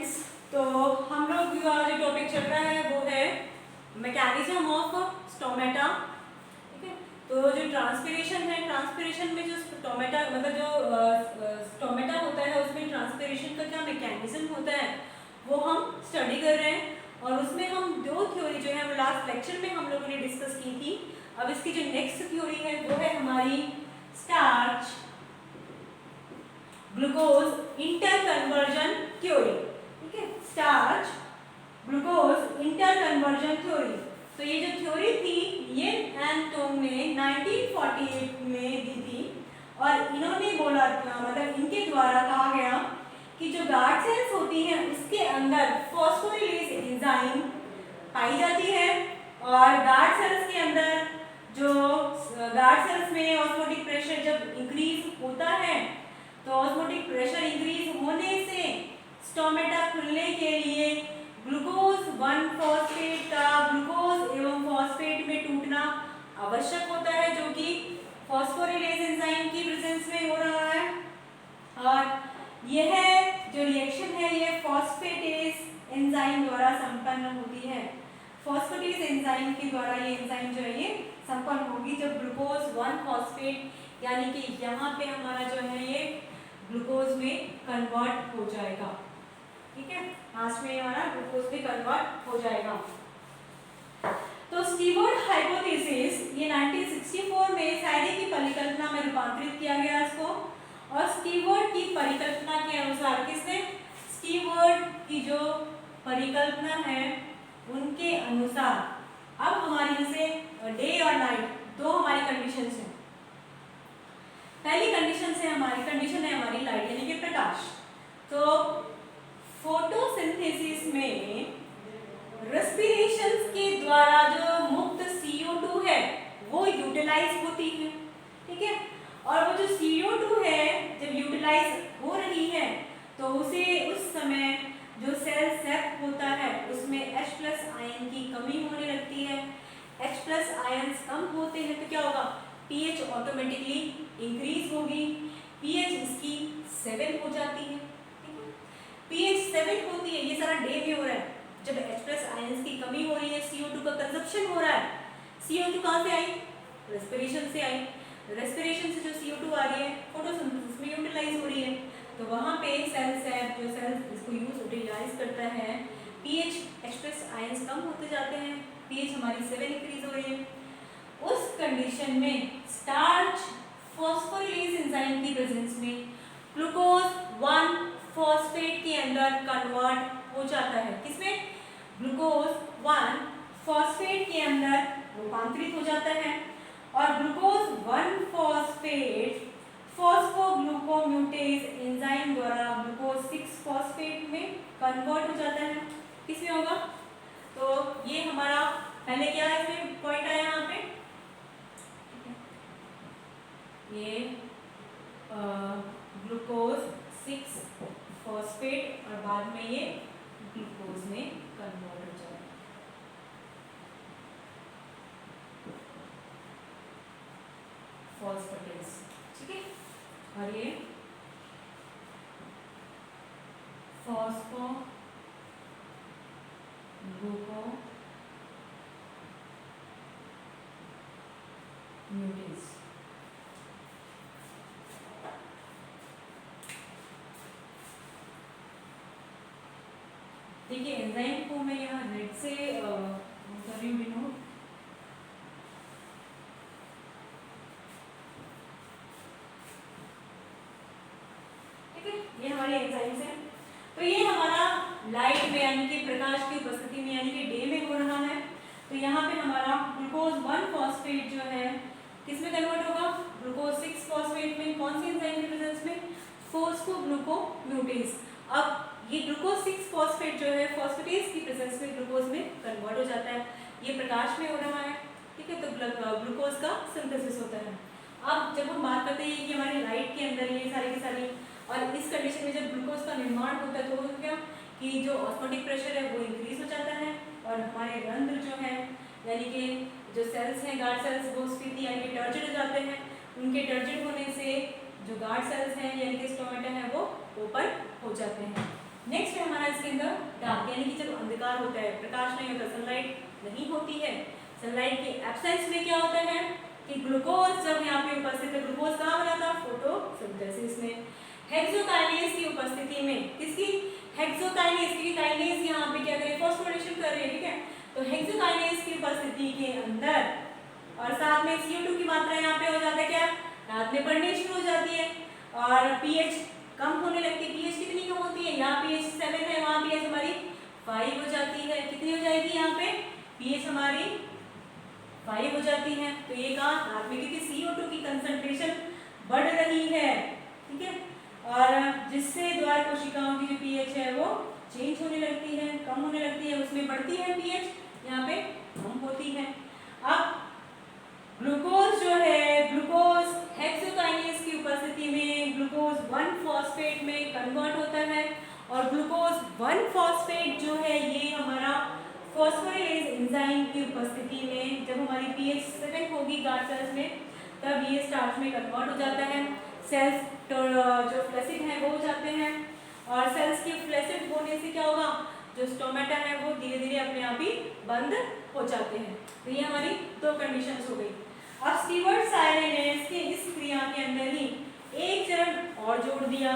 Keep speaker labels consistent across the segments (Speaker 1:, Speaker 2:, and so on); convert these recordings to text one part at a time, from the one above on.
Speaker 1: Students, तो हम लोग का जो टॉपिक चल रहा है वो है मैकेनिज्म ऑफ स्टोमेटा। ठीक है, तो जो ट्रांसपिरेशन है, ट्रांसपिरेशन में जो स्टोमेटा मतलब जो स्टोमेटा होता है उसमें ट्रांसपिरेशन का क्या मैकेनिज्म होता है वो हम स्टडी कर रहे हैं। और उसमें हम दो थ्योरी जो है वो लास्ट लेक्चर में हम लोगों ने डिस्कस की थी। अब इसकी जो नेक्स्ट थ्योरी है वो है हमारी स्टार्च ग्लूकोज इंटरकन्वर्जन थ्योरी। ठीक है, स्टार्च ग्लूकोज इंटरकन्वर्जन थ्योरी। तो ये जो थ्योरी थी ये एन टोंग ने 1948 में दी थी और इन्होंने बोला था, मतलब इनके द्वारा कहा गया कि जो गार्ड सेल्स होती हैं उसके अंदर फॉस्फोरिलेज एंजाइम पाई जाती है और गार्ड सेल्स के अंदर जो गार्ड सेल्स में ऑस्मोटिक प्रेशर जब इंक्रीज होता है तो ऑस्मोटिक प्रेशर इंक्रीज होने से स्टोमेटा खुलने के लिए ग्लूकोज 1 फॉस्फेट का ग्लूकोज एवं फॉस्फेट में टूटना आवश्यक होता है, जो कि फॉस्फोरिलेज एंजाइम की प्रेजेंस में हो रहा है। और यह जो रिएक्शन है ये फॉस्फेटेज एंजाइम द्वारा संपन्न होती है। फॉस्फेटेज एंजाइम के द्वारा ये एंजाइम जो है ये संपन्न होगी जब ग्लूकोज 1 फॉस्फेट यानी कि यहाँ पे हमारा जो है ये ग्लूकोज में कन्वर्ट हो जाएगा। ठीक है, लास्ट में हमारा ग्लूकोज में कन्वर्ट हो जाएगा। तो स्टीवर्ट हाइपोथेसिस ये 1964 में फैराडे की परिकल्पना में रूपांतरित किया गया इसको। और स्टीवर्ट की परिकल्पना के अनुसार किसने, स्टीवर्ट की जो परिकल्पना है उनके अनुसार अब हमारी जैसे डे और नाइट दो हमारी कंडीशंस हैं। पहली कंडीशन है हमारी लाइट यानी कि प्रकाश। तो फोटोसिंथेसिस में रेस्पिरेशन के द्वारा जो मुक्त CO2 है वो यूटिलाइज होती है। ठीक है, और वो जो CO2 है जब यूटिलाइज हो रही है तो उसे उस समय जो सेल सेप होता है उसमें H+ आयन की कमी होने लगती है। H+ आयन्स कम होते हैं तो क्या होगा, pH ऑटोमेटिकली इंक्रीज होगी। pH इसकी 7 हो जाती है। ठीक है, pH 7 होती है, ये सारा डे में हो रहा है जब H+ आयन्स की कमी हो रही है, CO2 का कंजप्शन हो रहा है। CO2 कहाँ से आई, रेस्पिरेशन से आई। रेस्पिरेशन से जो CO2 आ रही है फोटोसिंथेसिस में यूटिलाइज हो रही है, तो वहाँ पे सेल सेप जो सेल इसको यूटिलाइज करता है, pH H+ आयन्स कम होते जाते हैं, pH हमारी 7 इंक्रीज हो रही है। उस कंडीशन में स्टार्च फॉस्फोरिलेज एंजाइम की प्रेजेंस में ग्लूकोज 1 फॉस्फेट के अंदर कन्वर्ट हो जाता है। किसमें, ग्लूकोज 1 फॉस्फेट के अंदर रूपांतरित हो जाता है और ग्लूकोज 1 फॉस्फेट फॉस्फोग्लूकोम्यूटेज एंजाइम द्वारा ग्लूकोज 6 फॉस्फेट में कन्वर्ट हो जाता है। किसमें होगा, तो ये हमारा पहले क्या है इसमें पॉइंट आया यहाँ पे, ये ग्लूकोज 6 फॉस्फेट और बाद में ये ग्लूकोज में कन्वर्ट हो जाएगा। फॉस्फेटेज, ठीक है, और ये फॉस्फो ग्लूको म्यूटेज। देखिए एंजाइम को मैं यहाँ रेड से कर रही हूँ डिनोट। ठीक है, ये हमारे एंजाइम्स हैं। तो ये हमारा लाइट में यानी कि प्रकाश की उपस्थिति में यानी कि डे में हो रहा है। तो यहाँ पे हमारा ग्लूकोज 1 फॉस्फेट जो है किसमें कन्वर्ट होगा, ग्लूकोज 6 फॉस्फेट में। कौन सी एंजाइम की प्रेजेंस में, फॉस्फोग्लूकोम्यूटेज। अब ये ग्लूकोज 6 फॉस्फेट जो है फॉस्फेटेज की प्रेजेंस में ग्लूकोज में कन्वर्ट हो जाता है। ये प्रकाश में हो रहा है। ठीक है, तो ग्लूकोज का सिंथेसिस होता है। अब जब हम बात करते हैं कि हमारी लाइट के अंदर ये सारी की सारी, और इस कंडीशन में जब ग्लूकोज का निर्माण होता है तो क्या कि जो ऑस्मोटिक प्रेशर है वो इंक्रीज हो जाता है और हमारे रंध्र जो है यानी कि जो सेल्स हैं गार्ड सेल्स वो स्फीति यानी कि टर्जिड हो जाते हैं। उनके टर्जिड होने से जो गार्ड सेल्स हैं यानी कि स्टोमेटा है वो ओपन हो जाते हैं। नेक्स्ट है हमारा इसके अंदर डार्क, यानी कि जब अंधकार होता है, प्रकाश नहीं होता, सनलाइट नहीं होती है, सनलाइट के एब्सेंस में क्या होता है कि ग्लूकोज जब यहाँ पे उपस्थित है, ग्लूकोज कहाँ बना था, फोटोसिंथेसिस में। हेक्सोकाइनेज की उपस्थिति में, किसकी, हेक्सोकाइनेज की, काइनेज यहाँ पे क्या करें, फॉस्फोरिलेशन कर रही है, ठीक है। तो हेक्सोकाइनेज की उपस्थिति के अंदर और साथ में CO2 की मात्रा यहाँ पे हो जाता है क्या, रात में बढ़नी शुरू हो जाती है और pH कम होने लगती है। pH कितनी कम होती है, यहाँ pH 7 है, वहाँ pH हमारी 5 हो जाती है। कितनी हो जाएगी यहाँ पे, pH हमारी 5 हो जाती है। तो ये कहाँ, रात में, क्योंकि CO2 की कंसंट्रेशन बढ़ रही है, ठीक है, और जिससे द्वार कोशिकाओं की जो pH है वो चेंज होने लगती है, कम होने लगती है, उसमें बढ़ती है pH, यहाँ पे कम होती है। अब ग्लूकोज जो है, ग्लूकोज हेक्सोकाइनेज की उपस्थिति में ग्लूकोज 1 फॉस्फेट में कन्वर्ट होता है और ग्लूकोज 1 फॉस्फेट जो है ये हमारा फॉस्फोरिलेज एंजाइम की उपस्थिति में, जब हमारी pH 7 होगी गार्ड सेल्स में, तब ये स्टार्च में कन्वर्ट हो जाता है। सेल्स तो जो फ्लैसिड है वो हो जाते हैं और सेल्स के फ्लैसिड होने से क्या होगा, जो स्टोमेटा है वो धीरे धीरे अपने आप ही बंद हो जाते हैं। तो ये हमारी दो कंडीशंस हो गई। अब स्टीवर्ट सायरे ने इसके इस क्रिया के अंदर ही एक चरण और जोड़ दिया।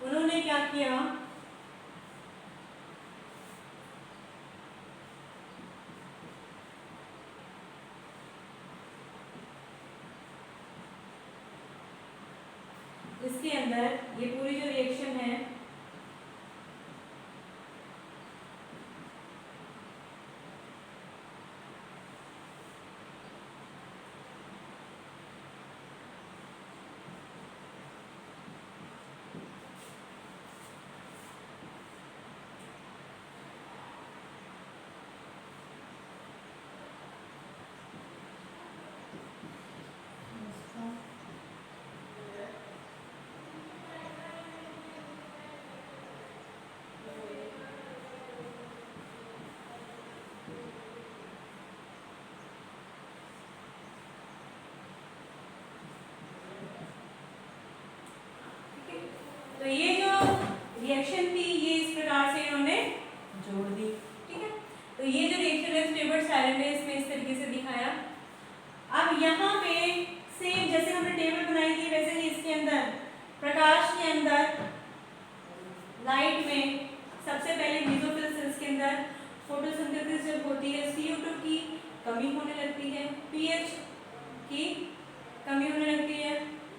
Speaker 1: उन्होंने क्या किया, इसके अंदर ये पूरी जो रिएक्शन है तो ये जो रिएक्शन थी ये इस प्रकार से इन्होंने जोड़ दी, ठीक है। तो ये जो रिएक्शन है स्टीवर्ट सायरे ने इसमें इस तरीके से दिखाया। अब यहाँ पे सेम जैसे हमने टेबल बनाई थी वैसे ही इसके अंदर प्रकाश के अंदर लाइट में सबसे पहले मेसोफिल सेल्स के अंदर फोटोसिंथेसिस जब होती है, CO2 की कमी होने लगती है, pH की कमी होने लगती है,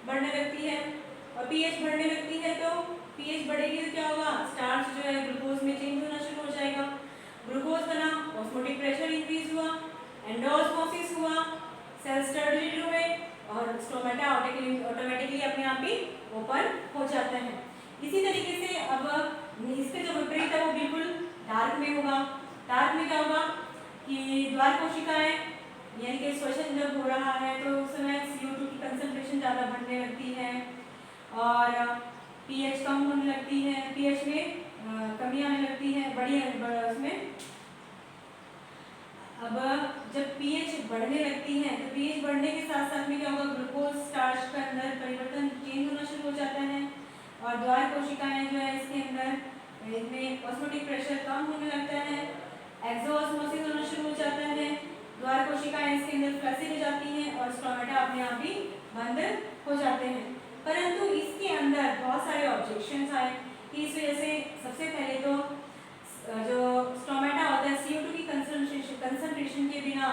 Speaker 1: बढ़ने लगती है और pH बढ़ने लगती है। तो pH बढ़ेगी तो क्या होगा, स्टार्च जो है ग्लूकोज में चेंज होना शुरू हो जाएगा, ग्लूकोज बना, ऑस्मोटिक प्रेशर इंक्रीज हुआ, एंडोस्मोसिस हुआ, सेल्स टर्मिनेट हुए और स्टोमेटा ऑटोमेटिकली अपने आप ही ओपन हो जाता है। इसी तरीके से अब इसके जो विपरीत है वो बिल्कुल डार्क में होगा। डार्क में क्या होगा कि द्वार कोशिकाएं यानी कि श्वसन जब हो रहा है तो उस समय CO2 की कंसंट्रेशन ज़्यादा बढ़ने लगती है और pH कम होने लगती है, pH में कमी आने लगती है, बड़ी उसमें। अब जब pH बढ़ने लगती है तो pH बढ़ने के साथ साथ में क्या होगा, ग्लूकोज स्टार्च के अंदर परिवर्तन चेंज होना शुरू हो जाता है और द्वार कोशिकाएं जो है इसके अंदर इनमें ऑस्मोटिक प्रेशर कम होने लगता है, एक्सोऑस्मोसिस होना शुरू हो जाता है, द्वार कोशिकाएं इसके अंदर फ्लैसिड हो जाती हैं और स्टोमेटा अपने आप ही बंद हो जाते हैं। परंतु इसके अंदर बहुत सारे ऑब्जेक्शंस आए कि इस वजह से सबसे पहले तो जो स्टोमेटा होता है CO2 की कंसंट्रेशन के बिना,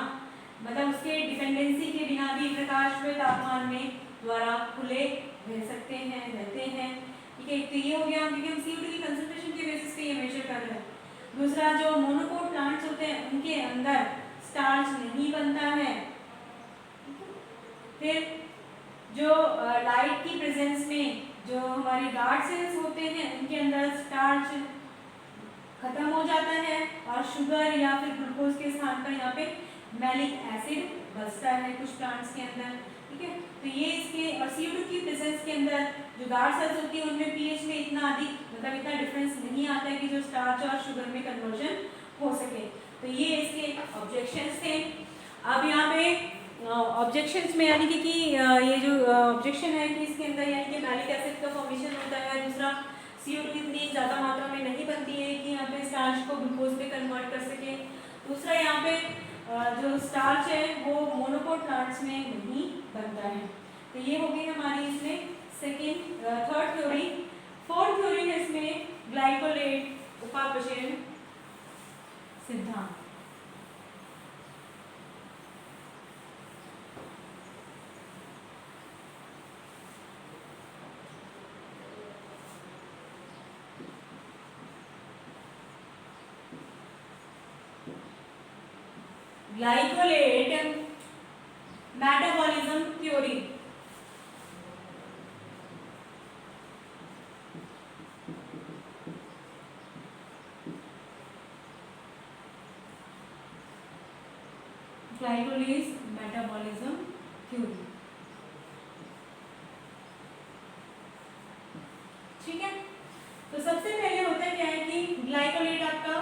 Speaker 1: मतलब उसके डिपेंडेंसी के बिना भी प्रकाश व तापमान में द्वारा खुले रह सकते हैं, रहते हैं, ठीक है। तो ये हो गया क्योंकि हम CO2 की कंसंट्रेशन के बेसिस पे ये मेजर कर रहे हैं। दूसरा, जो मोनोकोट प्लांट्स होते हैं उनके अंदर स्टार्च नहीं बनता है। फिर जो लाइट की प्रेजेंस में जो हमारे गार्ड सेल्स होते हैं उनके अंदर स्टार्च खत्म हो जाता है और शुगर या फिर ग्लूकोज के स्थान पर यहाँ पे मैलिक एसिड बचता है कुछ प्लांट्स के अंदर, ठीक है। तो ये इसके और CO2 की प्रेजेंस के अंदर जो गार्ड सेल्स होती है उनमें pH में इतना अधिक मतलब इतना डिफरेंस नहीं आता है कि जो स्टार्च और शुगर में कन्वर्जन हो सके। तो ये इसके ऑब्जेक्शंस थे। अब यहाँ पे ऑब्जेक्शंस में यानी कि ये जो ऑब्जेक्शन है कि इसके अंदर यानी कि मैलिक एसिड का फॉर्मेशन होता है, दूसरा CO2 इतनी ज़्यादा मात्रा में नहीं बनती है कि यहाँ पे स्टार्च को ग्लूकोज पे कन्वर्ट कर सके। दूसरा यहाँ पे जो स्टार्च है वो मोनोकोट प्लांट्स में नहीं बनता है। तो ये हो गई हमारी इसमें थर्ड थ्योरी। फोर्थ थ्योरी है इसमें ग्लाइकोलेट उपापचयन सिद्धांत। Glycolate metabolism theory. Glycolase metabolism theory, ठीक है। तो सबसे पहले होता क्या है कि ग्लाइकोलेट आपका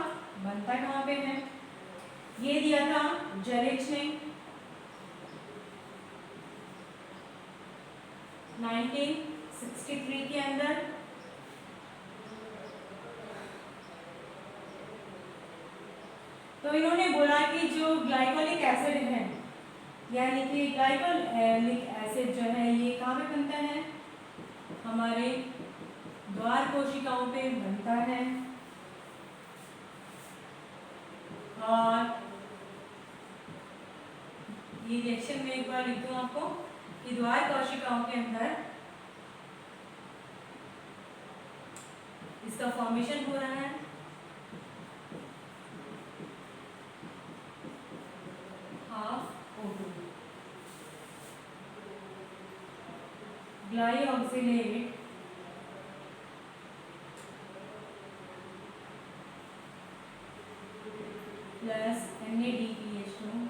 Speaker 1: बनता कहाँ पे है, ये दिया था जेरिच ने 1963 के अंदर। तो इन्होंने बोला कि जो ग्लाइकोलिक एसिड है यानी कि ग्लाइकोलिक एसिड जो है ये कहाँ पे बनता है, हमारे द्वार कोशिकाओं पे बनता है। और ये रिएक्शन में एक बार लिख दूं आपको कि द्वार कोशिकाओं के अंदर इसका फॉर्मेशन हो रहा है। ग्लाइऑक्सिलेट प्लस NaDPH2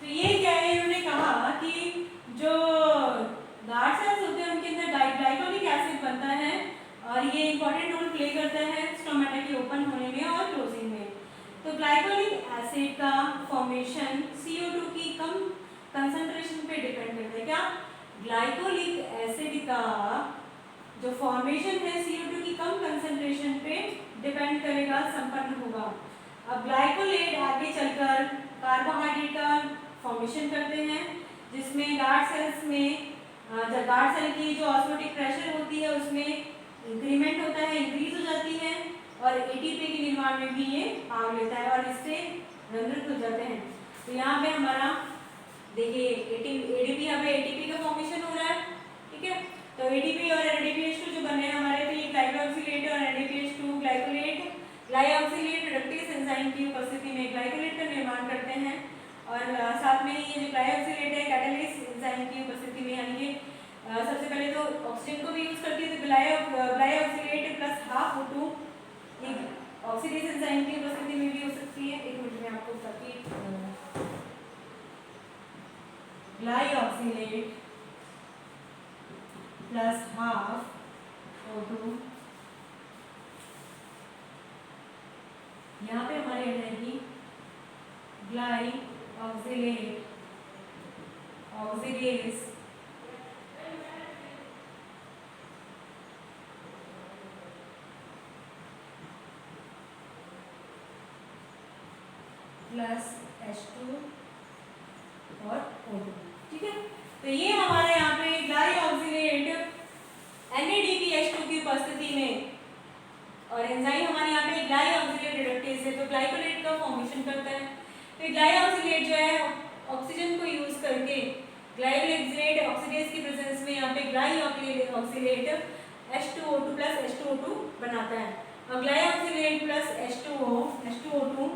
Speaker 1: तो ये क्या है, इन्होंने कहा कि जो गार्ड सेल्स होते हैं उनके अंदर ग्लाइकोलिक एसिड बनता है और ये इंपॉर्टेंट रोल प्ले करता है स्टोमेटा के ओपन होने में और क्लोजिंग में। तो ग्लाइकोलिक एसिड का फॉर्मेशन CO2 की कम कंसंट्रेशन पे डिपेंड करता है। क्या ग्लाइकोलिक एसिड का जो फॉर्मेशन है CO2 की कम कंसंट्रेशन पे डिपेंड करेगा, संपन्न होगा। अब ग्लाइकोलेट आगे चलकर कार्बोहाइड्रेट का फॉर्मेशन करते हैं जिसमें गार्ड सेल्स में गार्ड सेल की जो ऑस्मोटिक प्रेशर होती है उसमें इंक्रीमेंट होता है, इंक्रीज हो जाती है और ATP के निर्माण में भी ये भाग लेता है और इससे रंध्र खुल जाते हैं। तो यहाँ पे हमारा देखिए ADP यहाँ पे ATP का फॉर्मेशन हो रहा है, ठीक है। तो ATP और NADPH2 जो बने हैं हमारे, तो ये ग्लाइकोऑक्सिलेट और NADPH2 glycolate glyoxylate reductase enzyme की उपस्थिति में ग्लाइकोलेट का निर्माण करते हैं और साथ में ये जो ग्लाइऑक्सिलेट है कैटालिस एंजाइम की उपस्थिति में, यानी कि सबसे पहले तो ऑक्सीजन को भी यूज करती है, तो ग्लाइऑक्सिलेट प्लस हाफ O2 ये ऑक्सीडेज एंजाइम की उपस्थिति में भी हो सकती है। एक मिनट में आपको बताती, ग्लाइऑक्सिलेट प्लस हाफ O2 यहाँ पे हमारे रहेगी ग्लाइऑक्सिलेट ऑक्सीडेज प्लस H2 और O2। तो ये हमारे यहाँ पे ग्लाइऑक्सिलेट NADPH2 की उपस्थिति में, और एंजाइम हमारे यहाँ पे ग्लाइऑक्सिलेट रिडक्टेज है, तो ग्लाइकोलेट का फॉर्मेशन करता है। तो ग्लाइऑक्सिलेट जो है ऑक्सीजन को यूज करके ग्लाइकोलेट ऑक्सीडेज की प्रेजेंस में यहाँ पे ग्लाइऑक्सिलेट H2O2 प्लस H2O2 बनाता है, और ग्लाइऑक्सिलेट प्लस H2O2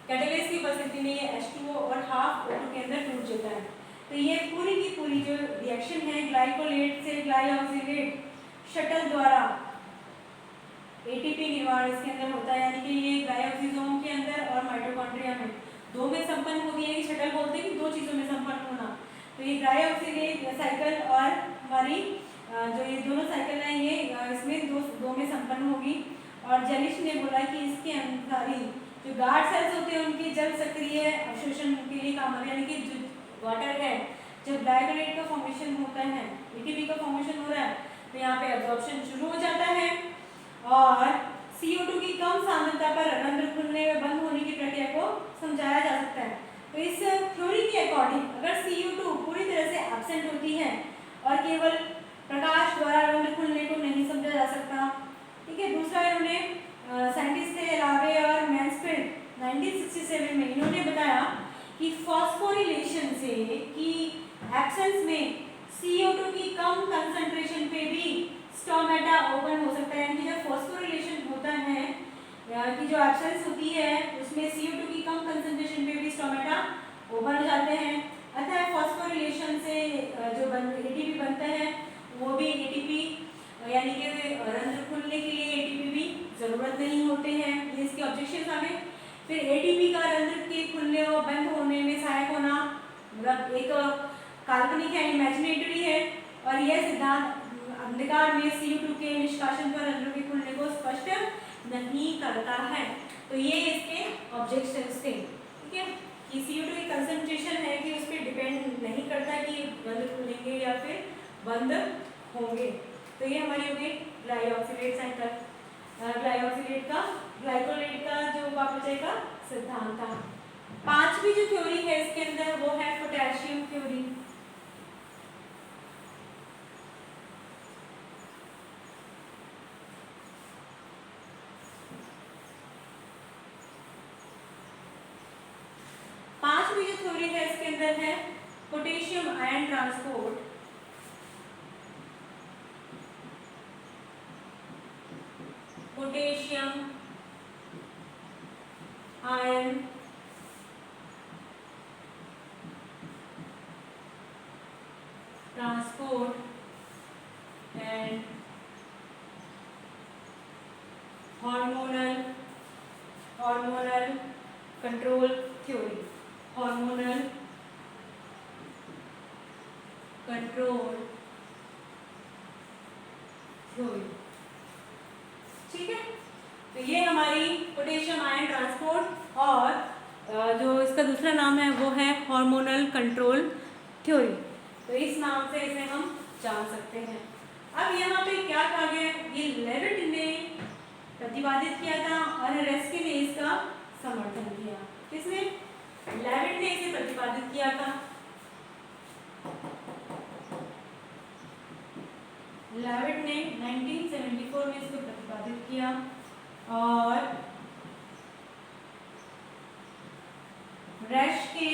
Speaker 1: कैटालिस्ट की उपस्थिति में ये H2O और हाफ O2 के अंदर टूट जाता है। तो ये पूरी की पूरी जो रिएक्शन है ग्लाइकोलेट से ग्लाइऑक्सिलेट शटल द्वारा एटीपी निर्माण इसके अंदर होता है, यानी कि ये ग्लाइकोलाइसोम के अंदर और माइटोकॉन्ड्रिया में दो में संपन्न होगी है। शटल बोलते हैं कि दो चीजों में संपन्न होना। तो ये ग्लाइऑक्सिलेट साइकिल और हमारी जो ये दोनों साइकिल हैं ये इसमें दो में संपन्न होगी। और जलिश ने बोला कि इसके अनुसार ही जो गार्ड सेल्स होते हैं उनके जल सक्रिय अवशोषण के लिए काम आते हैं, यानी कि जो वाटर है जब ग्लाइकोलेट का फॉर्मेशन होता है, एटीपी का फॉर्मेशन हो रहा है, तो यहाँ पे एब्जॉर्प्शन शुरू हो जाता है और CO2 की कम सांद्रता पर रंध्र खुलने व बंद होने की प्रक्रिया को समझाया जा सकता है। तो इस थ्योरी के अकॉर्डिंग अगर CO2 पूरी तरह से एब्सेंट होती है और केवल प्रकाश द्वारा रंध्र खुलने को नहीं समझा जा सकता, ठीक है। दूसरा इन्होंने साइंटिस्ट थे लावे और मैन्सफील्ड 1967 में इन्होंने बताया कि फॉस्फोरिलेशन से कि एब्सेंस में CO2 की कम कंसंट्रेशन पे भी स्टोमेटा ओपन हो सकता है, यानी कि जब फॉस्फोरिलेशन होता है कि जो एब्सेंस होती है उसमें CO2 की कम कंसंट्रेशन पे भी स्टोमेटा ओपन हो जाते हैं। अतः फॉस्फोरिलेशन से जो एटीपी बनता है वो भी एटीपी, यानी कि रंध्र खुलने के लिए एटीपी भी जरूरत नहीं होते हैं, ये इसके ऑब्जेक्शन आ गए। फिर एटीपी का रंध्र के खुलने और बंद होने में सहायक होना मतलब एक काल्पनिक है, इमेजिनेटरी है, और यह सिद्धांत अंधकार में CO2 के निष्कासन पर रंध्रों के खुलने को स्पष्ट नहीं करता है। तो ये इसके ऑब्जेक्शंस थे, ठीक है, कि CO2 की कंसंट्रेशन है कि उस पर डिपेंड नहीं करता कि रंध्र खुलेंगे या फिर बंद होंगे। तो ये हमारी हो गई ग्लाइऑक्सिलेट साइकिल, ग्लाइकोलेट का जो वापचय का सिद्धांत था। पांचवी जो थ्योरी है इसके अंदर वो है पोटेशियम थ्योरी। पांचवी जो थ्योरी है इसके अंदर है potassium ion transport. Potassium ion transport and hormonal control theory. Hormonal control theory, ठीक है। तो ये हमारी पोटेशियम आयन ट्रांसपोर्ट और जो इसका दूसरा नाम है वो है हार्मोनल कंट्रोल थ्योरी। तो इस नाम से इसे हम जान सकते हैं। अब यहाँ पे क्या कहा गया, ये लेविट ने प्रतिपादित किया था और रेस्की ने इसका समर्थन किया। किसने? लेविट ने इसे प्रतिपादित किया था। लेविट ने 1974 में इसको प्रतिपादित किया और रेस्के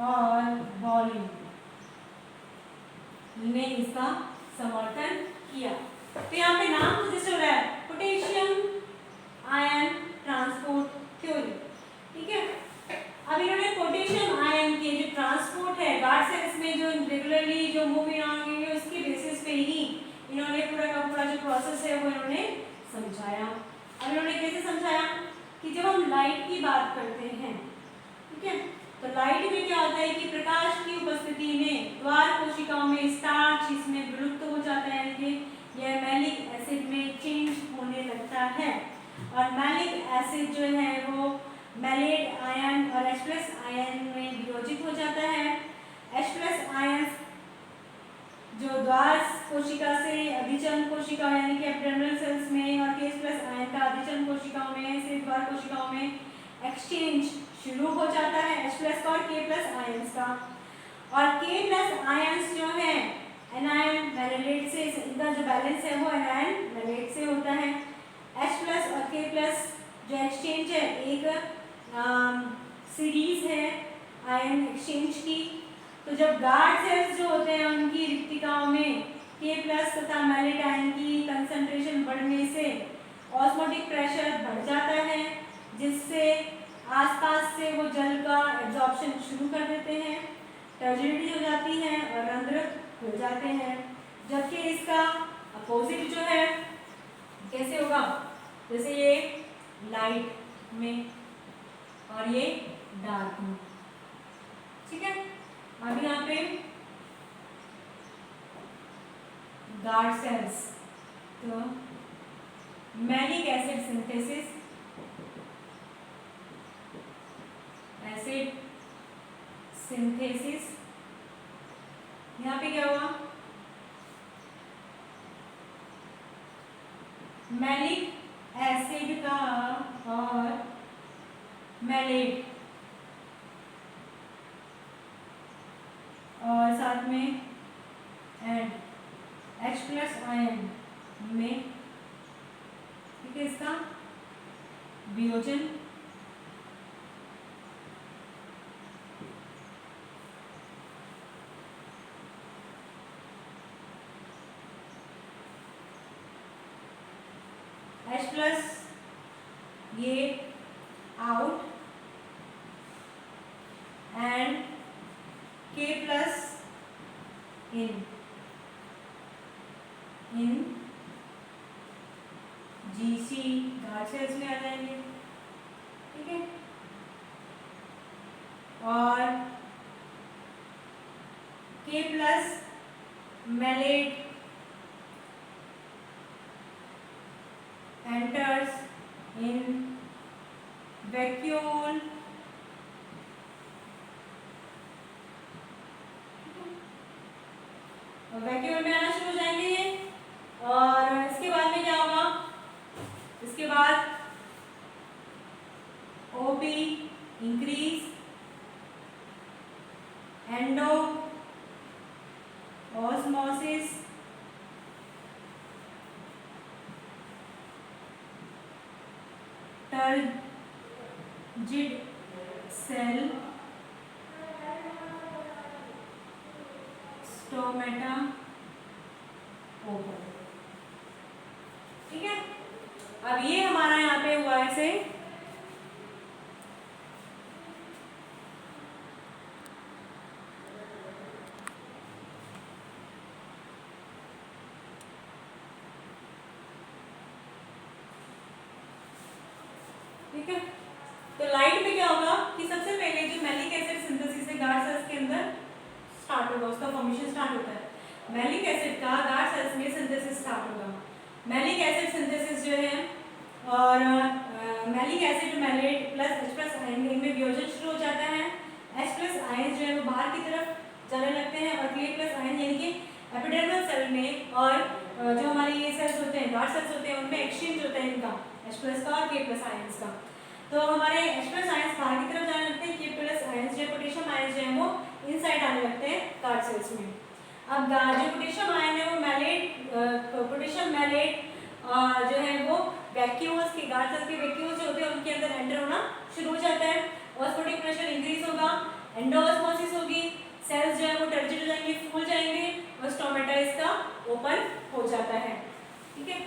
Speaker 1: और बॉलिंग ने इसका समर्थन किया। तो यहाँ पे नाम तो जैसे हो रहा है पोटेशियम आयन ट्रांसपोर्ट थ्योरी, ठीक है। अब इन्होंने पोटेशियम आयन के जो ट्रांसपोर्ट है गार्ड सेल्स में जो रेगुलरली जो मूव होंगे उसके बेसिस पे ही इन्होंने पूरा का पूरा जो प्रोसेस है वो इन्होंने समझाया। अब इन्होंने कैसे समझाया कि जब हम लाइट की बात करते हैं, ठीक है, तो लाइट में क्या होता है कि प्रकाश की उपस्थिति में द्वार कोशिकाओं में स्टार्च इसमें विलुप्त हो जाता है, कि यह मैलिक एसिड में चेंज होने लगता है और मैलिक एसिड जो है वो मैलेट आयन और H+ आयन में वियोजित हो जाता है। H+ आयन जो द्वार कोशिका से अधिचन कोशिका यानी कि एब्डोमिनल सेल्स में और K+ आयन का अधिचन कोशिकाओं में से द्वार कोशिकाओं में एक्सचेंज शुरू हो जाता है H+ का और K+ आयंस का, और K+ आयंस जो है एनायन मैलेट से, इनका जो बैलेंस है वो एनायन मैलेट से होता है। H प्लस और K प्लस जो एक्सचेंज है एक सीरीज है आयन एक्सचेंज की। तो जब गार्ड सेल्स जो होते हैं उनकी रिक्तिकाओं में K प्लस तथा मैलेट आयन की कंसंट्रेशन बढ़ने से ऑस्मोटिक प्रेशर बढ़ जाता है, जिससे आसपास से वो जल का एब्जॉर्प्शन शुरू कर देते हैं, टर्जिडिटी हो जाती है और रंध्र खुल जाते हैं। जबकि इसका अपोजिट जो है कैसे होगा, जैसे ये लाइट में और ये डार्क में, ठीक है। अब यहाँ पे गार्ड सेल्स, तो maleic acid synthesis, acid synthesis, यहाँ पे क्या हुआ, मैलिक एसिड का और मैलेट और साथ में एंड H प्लस आयन में, ठीक है, इसका वियोजन H प्लस ये out and K plus in GC guard cells में आ जाएंगे, ठीक है। और K plus malate enters in vacuole vacuole में आना शुरू हो जाएंगे ये। और इसके बाद में क्या होगा, इसके बाद OP increase, endo osmosis, turgid cell, stomata open, ठीक है। अब ये हमारा यहाँ पे हुआ ऐसे, ठीक है। तो लाइट में क्या होगा कि सबसे पहले जो मैलिक एसिड सिंथेसिस है गार्ड सेल्स के अंदर स्टार्ट होगा, उसका फॉर्मेशन स्टार्ट होता है। मैलिक एसिड का गार्ड सेल्स में सिंथेसिस स्टार्ट होगा। मैलिक एसिड सिंथेसिस जो है और malic acid malate plus H plus ion में वियोजन शुरू हो जाता है। H प्लस आयन जो है वो बाहर की तरफ जाने लगते हैं और K प्लस आयन यानी कि एपिडर्मल सेल में और जो हमारे ये सेल्स होते हैं गार्ड सेल्स होते हैं उनमें एक्सचेंज होता है इनका H प्लस का और K प्लस आयंस का। तो हमारे H प्लस आयंस बाहर की तरफ जाने लगते हैं, K प्लस आयंस जो पोटेशियम आयंस जो है वो इनसाइड आने लगते हैं गार्ड सेल्स में। अब जो पोटेशियम आयन है वो मैलेट, पोटेशियम मैलेट जो है वो वैक्यूल्स के गार्ड सेल्स के वैक्यूल्स जो होते हैं उनके अंदर एंटर होना शुरू हो जाता है। ऑस्मोटिक प्रेशर इंक्रीज होगा, एंडोऑस्मोसिस होगी, सेल्स जो है वो टर्जिड हो जाएंगे, फूल जाएंगे और स्टोमेटा इसका ओपन हो जाता है, ठीक है।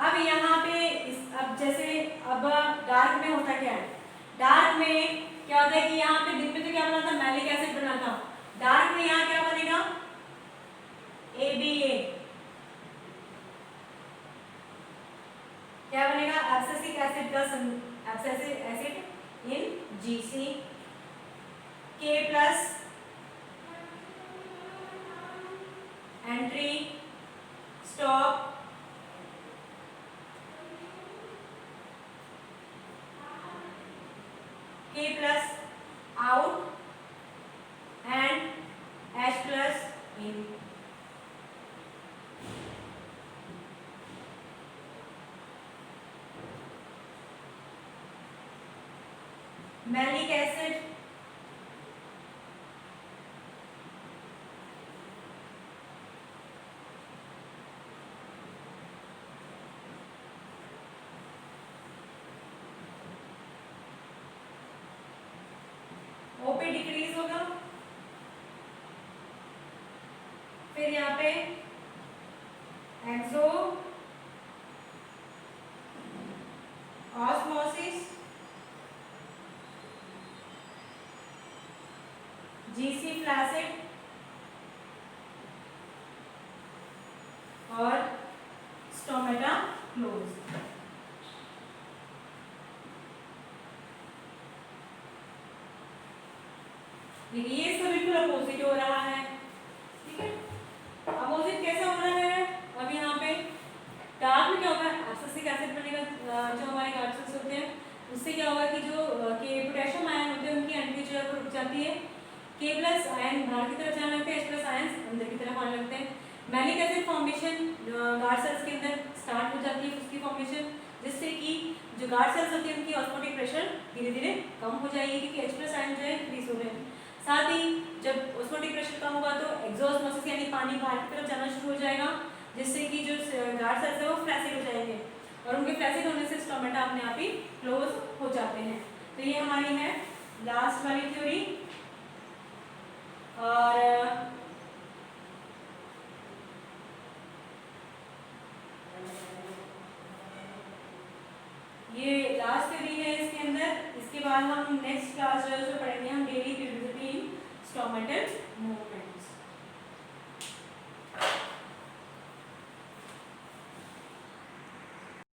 Speaker 1: अब यहाँ पे अब जैसे अब डार्क में होता क्या है, डार्क में क्या होता है कि यहाँ पे दिन में तो क्या बना था, मैलिक एसिड बना था। डार्क में यहाँ क्या बनेगा, ABA, क्या बनेगा, एब्सिसिक एसिड का abscisic acid in GC, K plus entry stop, K plus out and H plus in. Malic acid भी डिक्रीज होगा। फिर यहाँ पे एक्सो ऑस्मोसिस, जीसी फ्लैसिड और स्टोमेटा क्लोज। देखिए ये सब बिल्कुल अपोजिट हो रहा है, ठीक है। अपोजिट कैसे हो रहा है? अब यहाँ पे डार्क में क्या होगा, एब्सिसिक एसिड बनेगा, जो हमारे गार्ड सेल्स होते हैं, उससे क्या होगा कि जो के पोटेशियम आयन होते हैं उनकी एंट्री जो है वो रुक जाती है, के प्लस आयन बाहर की तरफ जाने लगते हैं, एच प्लस आयन अंदर की तरफ आने लगते हैं। Malic acid formation guard cells के अंदर स्टार्ट हो जाती है, उसकी फॉर्मेशन, जिससे कि जो गार्ड सेल्स होती है उनकी ऑस्मोटिक प्रेशर धीरे धीरे कम हो जाएगी, क्योंकि एच प्लस आयन जो है इंक्रीज हो रहे हैं। साथ ही जब ऑस्मोटिक प्रेशर कम होगा तो एक्सोस्मोसिस यानी पानी बाहर की तरफ जाना शुरू हो जाएगा, जिससे कि जो गार्ड सेल्स है वो फ्लैसिड हो जाएंगे, और उनके फ्लैसिड होने से स्टोमेटा अपने आप ही क्लोज हो जाते हैं। तो ये हमारी है लास्ट वाली थ्योरी। और ये लास्ट थ्योरी है इसके अंदर। इसके बाद हम नेक्स्ट क्लास जो है उसमें पढ़ेंगे हम डेली प्यूबिसिटी इन स्टोमेटल मूव।